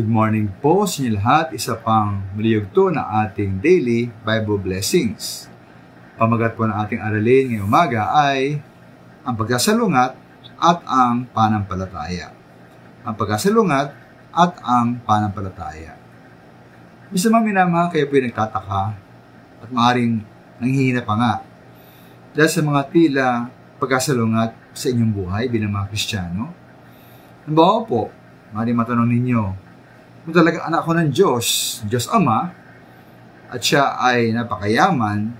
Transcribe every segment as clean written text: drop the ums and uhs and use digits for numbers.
Good morning po sa inyo lahat. Isa pang maliyugto na ating daily Bible blessings. Pamagat po ng ating aralin ngayong umaga ay ang pagkasalungat at ang pananampalataya. Ang pagkasalungat at ang pananampalataya. Bisa minamahal kayo po yung nagtataka at maaaring nanghihina pa nga dahil sa mga tila pagkasalungat sa inyong buhay bilang mga Kristiyano. Halimbawa po, maaaring matanong ninyo, kung talagang anak ko ng Diyos Ama, at siya ay napakayaman,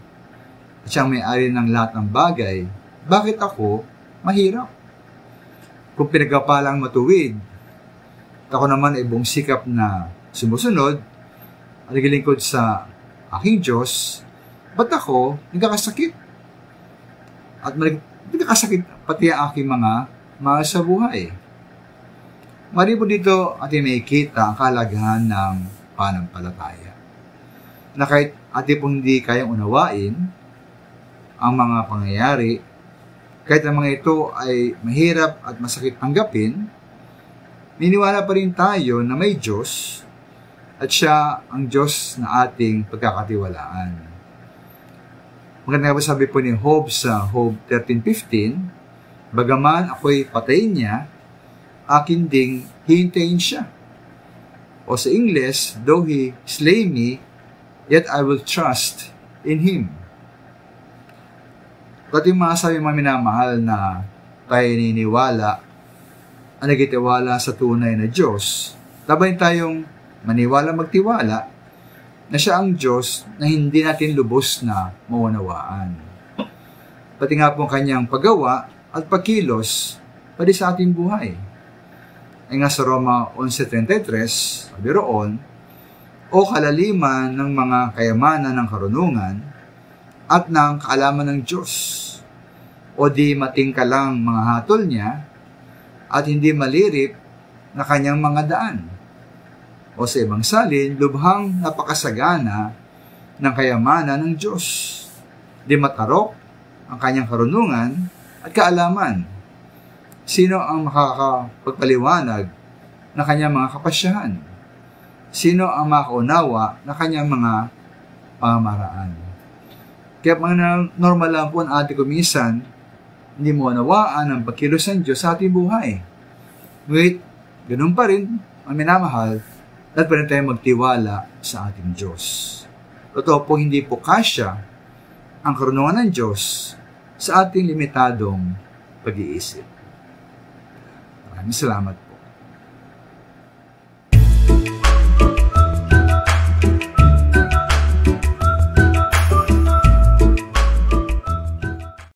at siyang may-ari ng lahat ng bagay, bakit ako mahirap? Kung pinagkapalang matuwid, at ako naman ay buong sikap na sumusunod, at naglilingkod sa aking Diyos, ba't ako nagkakasakit? At nagkakasakit pati ang aking mga mahal sa buhay. Mari po dito ating makikita ang kahalagahan ng pananampalataya. Na kahit ating pong hindi kayang unawain ang mga pangyayari, kahit ang mga ito ay mahirap at masakit tanggapin, niniwala pa rin tayo na may Diyos at siya ang Diyos na ating pagkakatiwalaan. Maganda nga sabi po ni Job sa Job 13:15, bagaman ako'y patayin niya, akin ding hihintayin siya. O sa English, though he slay me, yet I will trust in him. At yung mga sabi mga minamahal na tayo niniwala, ang nagitiwala sa tunay na Diyos, labay tayong maniwala magtiwala na siya ang Diyos na hindi natin lubos na maunawaan. Pati nga po kanyang paggawa at pagkilos pati sa ating buhay. Ay nga sa Roma 11:33, sabi roon, o kalaliman ng mga kayamanan ng karunungan at ng kaalaman ng Diyos, o di matingkalang mga hatol niya at hindi malirip na kanyang mga daan. O sa ibang salin, lubhang napakasagana ng kayamanan ng Diyos, di matarok ang kanyang karunungan at kaalaman. Sino ang makakapagpaliwanag na kanyang mga kapasyahan? Sino ang makaunawa na kanyang mga pamamaraan? Kaya mga normal lang po ang ating kumisan, hindi mo unawaan ang pagkilos ng Diyos sa ating buhay. Ngunit, ganun pa rin ang minamahal at pa rin tayo magtiwala sa ating Diyos. Totoo po, hindi po kasya ang karunungan ng Diyos sa ating limitadong pag-iisip. Maraming salamat.